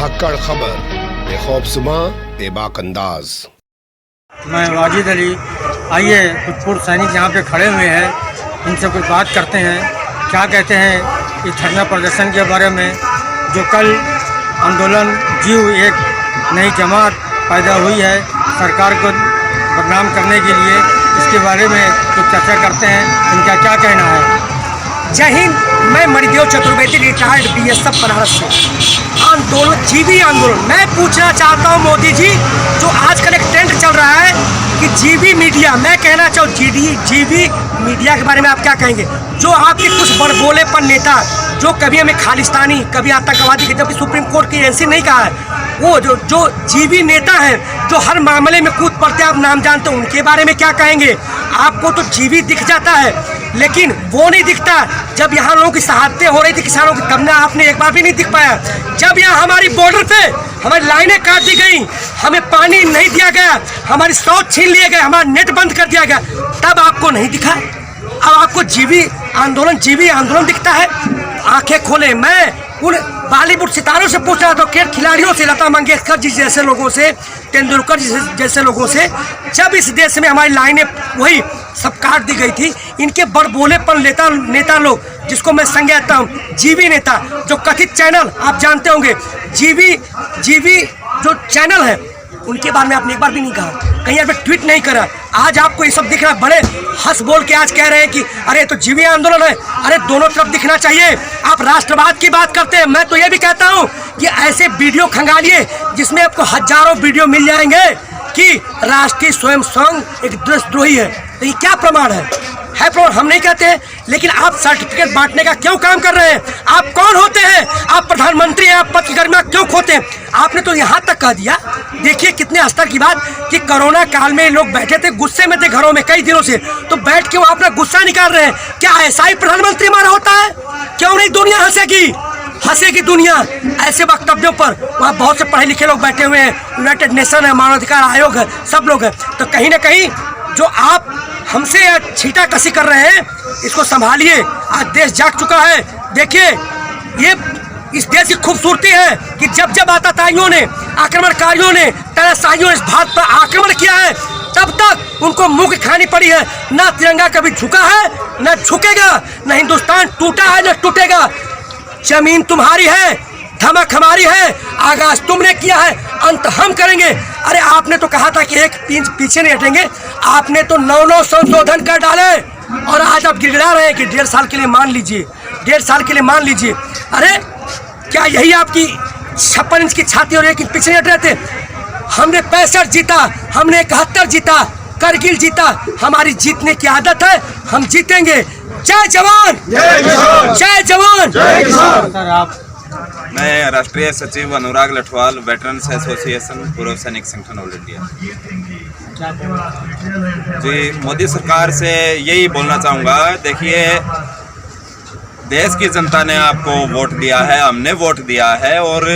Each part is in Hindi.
धाकड़ खबर बेखौफजुमा बेबाक अंदाज। मैं वाजिद अली। आइए कुछ पूर्व सैनिक यहाँ पे खड़े हुए हैं, इनसे कुछ बात करते हैं। क्या कहते हैं इस धरना प्रदर्शन के बारे में, जो कल आंदोलन जीव एक नई जमात पैदा हुई है सरकार को बदनाम करने के लिए, इसके बारे में कुछ चर्चा करते हैं। इनका क्या कहना है? जय हिंद। मैं मणिदेव चतुर्वेदी, रिटायर्ड बीएसएफ बनारस से। आंदोलन जीवी आंदोलन, मैं पूछना चाहता हूं मोदी जी, जो आजकल एक ट्रेंड चल रहा है कि जीवी मीडिया, मैं कहना चाहूँ जीवी मीडिया के बारे में आप क्या कहेंगे? जो आपके कुछ बड़बोलेपन नेता, जो कभी हमें खालिस्तानी, कभी आतंकवादी, जबकि सुप्रीम कोर्ट की एजेंसी नहीं कहा है, वो जो जीवी नेता हैं, जो हर मामले में कूद पड़ते हैं, आप नाम जानते हो, उनके बारे में क्या कहेंगे? आपको तो जीवी दिख जाता है, लेकिन वो नहीं दिखता। जब यहाँ लोगों की शहादतें हो रही थी किसानों की, तब ना आपने एक बार भी नहीं दिख पाया। जब यहाँ हमारी बॉर्डर पे हमारी लाइनें काट दी गई, हमें पानी नहीं दिया गया, हमारी शौच छीन लिए गए, हमारा नेट बंद कर दिया गया, तब आपको नहीं दिखा। अब आपको जीवी आंदोलन दिखता है। आंखें खोले। मैं उन बॉलीवुड सितारों से पूछ रहा था, खेल खिलाड़ियों से, लता मंगेशकर जी जैसे लोगों से, तेंदुलकर जी जैसे लोगों से, जब इस देश में हमारी लाइनें वही सब काट दी गई थी, इनके बड़बोलेपन नेता लोग, जिसको मैं संज्ञाता हूँ जीवी नेता, जो कथित चैनल आप जानते होंगे, जीवी जो चैनल है, उनके बारे में आपने एक बार भी नहीं कहा, कहीं यहाँ पे ट्वीट नहीं करा। आज आपको ये सब दिख रहा है, बड़े हंस बोल के आज कह रहे हैं कि अरे तो जीवी आंदोलन है। अरे दोनों तरफ दिखना चाहिए। आप राष्ट्रवाद की बात करते हैं, मैं तो ये भी कहता हूँ कि ऐसे वीडियो खंगालिए जिसमें आपको हजारों वीडियो मिल जाएंगे कि राष्ट्रीय स्वयं संघ एक देशद्रोही है। तो ये क्या प्रमाण है प्रमाण? हम नहीं कहते हैं, लेकिन आप सर्टिफिकेट बांटने का क्यों काम कर रहे हैं? आप कौन होते हैं? आप प्रधानमंत्री हैं, आप पद की गरिमा क्यों खोते हैं? आपने तो यहाँ तक कह दिया, देखिए कितने स्तर की बात, कि कोरोना काल में लोग बैठे थे, गुस्से में थे घरों में कई दिनों से, तो बैठ के वो अपना गुस्सा निकाल रहे हैं। क्या ऐसा ही प्रधानमंत्री हमारा होता है? क्यों नहीं दुनिया हंसेगी दुनिया ऐसे वक्तव्यों पर? वहाँ बहुत से पढ़े लिखे लोग बैठे हुए हैं, यूनाइटेड नेशन है, मानवाधिकार आयोग है, सब लोग हैं। तो कहीं ना कहीं जो आप हमसे छीटा कसी कर रहे हैं, इसको संभालिए। आज देश जाग चुका है। देखिए, ये इस देश की खूबसूरती है कि जब जब आतताइयों ने, आक्रमणकारियों ने, तानाशाहियों ने इस भारत पर आक्रमण किया है, तब तक उनको मुंह की खानी पड़ी है। ना तिरंगा कभी झुका है, ना झुकेगा, ना हिंदुस्तान टूटा है, ना टूटेगा। जमीन तुम्हारी है, धमक हमारी है, आगाज तुमने किया है, अंत हम करेंगे। अरे आपने तो कहा था कि एक पीछे नहीं हटेंगे, आपने तो 9 संशोधन कर डाले, और आज आप गिड़गिड़ा रहे हैं कि 1.5 साल के लिए मान लीजिए, 1.5 साल के लिए मान लीजिए। अरे क्या यही आपकी 56 इंच की छाती और 1 इंच पीछे नहीं हट रहे थे? हमने 65 जीता, हमने 71 जीता, करगिल जीता। हमारी जीतने की आदत है, हम जीतेंगे। जय जवान, जय जवान, जय किसान। मैं राष्ट्रीय सचिव अनुराग लठवाल, वेटरन्स एसोसिएशन, पूर्व सैनिक संगठन ऑल इंडिया। जी, मोदी सरकार से यही बोलना चाहूँगा, देखिए देश की जनता ने आपको वोट दिया है, हमने वोट दिया है, और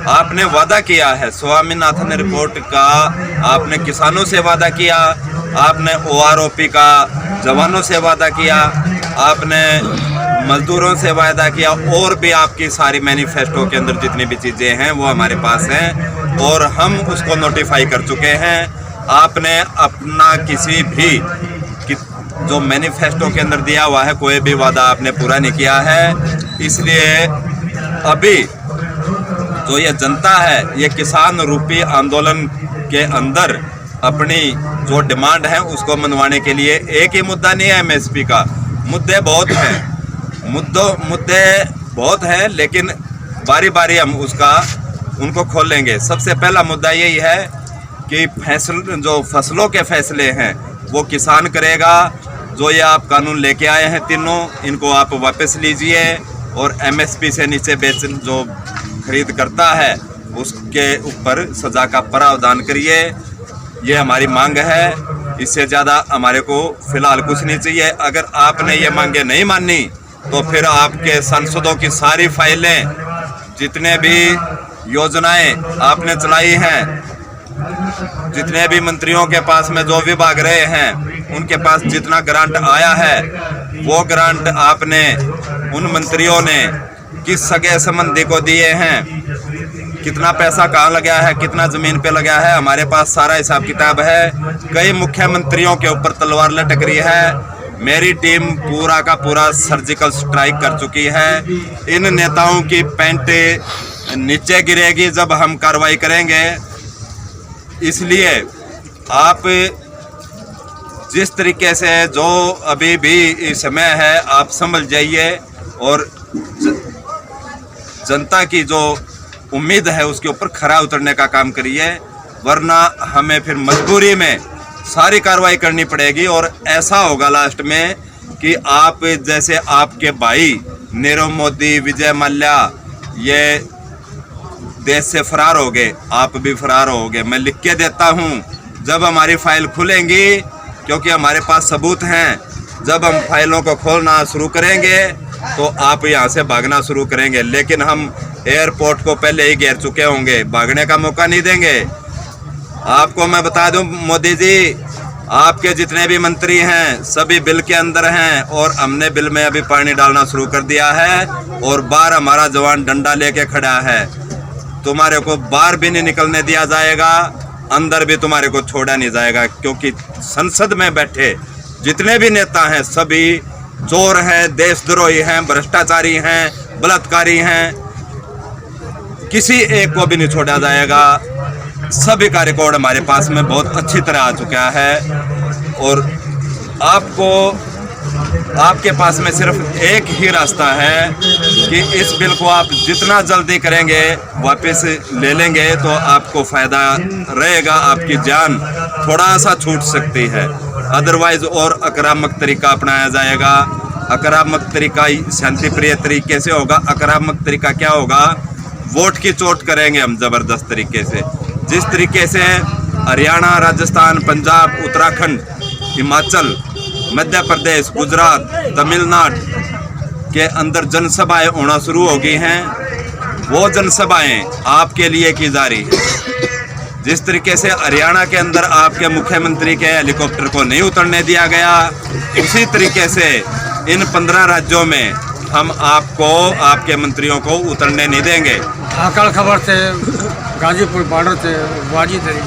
आपने वादा किया है स्वामीनाथन रिपोर्ट का, आपने किसानों से वादा किया, आपने OROP का जवानों से वादा किया, आपने मजदूरों से वादा किया, और भी आपकी सारी मैनिफेस्टो के अंदर जितनी भी चीज़ें हैं वो हमारे पास हैं, और हम उसको नोटिफाई कर चुके हैं। आपने अपना किसी भी जो मैनिफेस्टो के अंदर दिया हुआ है, कोई भी वादा आपने पूरा नहीं किया है। इसलिए अभी जो ये जनता है, ये किसान रूपी आंदोलन के अंदर अपनी जो डिमांड है उसको मनवाने के लिए, एक ही मुद्दा नहीं है MSP का, मुद्दे बहुत हैं, मुद्दे बहुत हैं, लेकिन बारी बारी हम उनको खोलेंगे। सबसे पहला मुद्दा यही है कि जो फसलों के फैसले हैं वो किसान करेगा। जो ये आप कानून लेके आए हैं तीनों, इनको आप वापस लीजिए, और MSP से नीचे जो खरीद करता है उसके ऊपर सज़ा का प्रावधान करिए। ये हमारी मांग है, इससे ज़्यादा हमारे को फ़िलहाल कुछ नहीं चाहिए। अगर आपने ये मांगे नहीं मानी तो फिर आपके सांसदों की सारी फाइलें, जितने भी योजनाएं आपने चलाई हैं, जितने भी मंत्रियों के पास में जो विभाग रहे हैं, उनके पास जितना ग्रांट आया है, वो ग्रांट आपने उन मंत्रियों ने किस सगे संबंधी को दिए हैं, कितना पैसा कहाँ लगा है, कितना ज़मीन पे लगा है, हमारे पास सारा हिसाब किताब है। कई मुख्यमंत्रियों के ऊपर तलवार लटक रही है। मेरी टीम पूरा का पूरा सर्जिकल स्ट्राइक कर चुकी है। इन नेताओं की पैंट नीचे गिरेगी जब हम कार्रवाई करेंगे। इसलिए आप जिस तरीके से जो अभी भी समय है आप समझ जाइए और जनता की जो उम्मीद है उसके ऊपर खरा उतरने का काम करिए, वरना हमें फिर मजबूरी में सारी कार्रवाई करनी पड़ेगी। और ऐसा होगा लास्ट में कि आप जैसे आपके भाई नीरव मोदी, विजय माल्या ये देश से फरार हो गए, आप भी फरार होगे। मैं लिख के देता हूँ, जब हमारी फाइल खुलेंगी, क्योंकि हमारे पास सबूत हैं, जब हम फाइलों को खोलना शुरू करेंगे तो आप यहाँ से भागना शुरू करेंगे। लेकिन हम एयरपोर्ट को पहले ही घेर चुके होंगे, भागने का मौका नहीं देंगे। आपको मैं बता दूं मोदी जी, आपके जितने भी मंत्री हैं सभी बिल के अंदर हैं और हमने बिल में अभी पानी डालना शुरू कर दिया है और बाहर हमारा जवान डंडा लेके खड़ा है। तुम्हारे को बाहर भी नहीं निकलने दिया जाएगा, अंदर भी तुम्हारे को छोड़ा नहीं जाएगा, क्योंकि संसद में बैठे जितने भी नेता हैं सभी चोर हैं, देशद्रोही हैं, भ्रष्टाचारी हैं, बलात्कारी हैं। किसी एक को भी नहीं छोड़ा जाएगा। सभी का रिकॉर्ड हमारे पास में बहुत अच्छी तरह आ चुका है और आपके पास में सिर्फ एक ही रास्ता है कि इस बिल को आप जितना जल्दी करेंगे वापस ले लेंगे तो आपको फ़ायदा रहेगा, आपकी जान थोड़ा सा छूट सकती है। अदरवाइज और आक्रामक तरीका अपनाया जाएगा। आक्रामक तरीका शांति प्रिय तरीके से होगा। आक्रामक तरीका क्या होगा? वोट की चोट करेंगे हम ज़बरदस्त तरीके से। जिस तरीके से हरियाणा, राजस्थान, पंजाब, उत्तराखंड, हिमाचल, मध्य प्रदेश, गुजरात, तमिलनाडु के अंदर जनसभाएं होना शुरू हो गई हैं, वो जनसभाएं आपके लिए की जा रही है। जिस तरीके से हरियाणा के अंदर आपके मुख्यमंत्री के हेलीकॉप्टर को नहीं उतरने दिया गया, उसी तरीके से इन 15 राज्यों में हम आपको, आपके मंत्रियों को उतरने नहीं देंगे। आकड़ खबर से गाजीपुर बॉर्डर से वाजिद अली।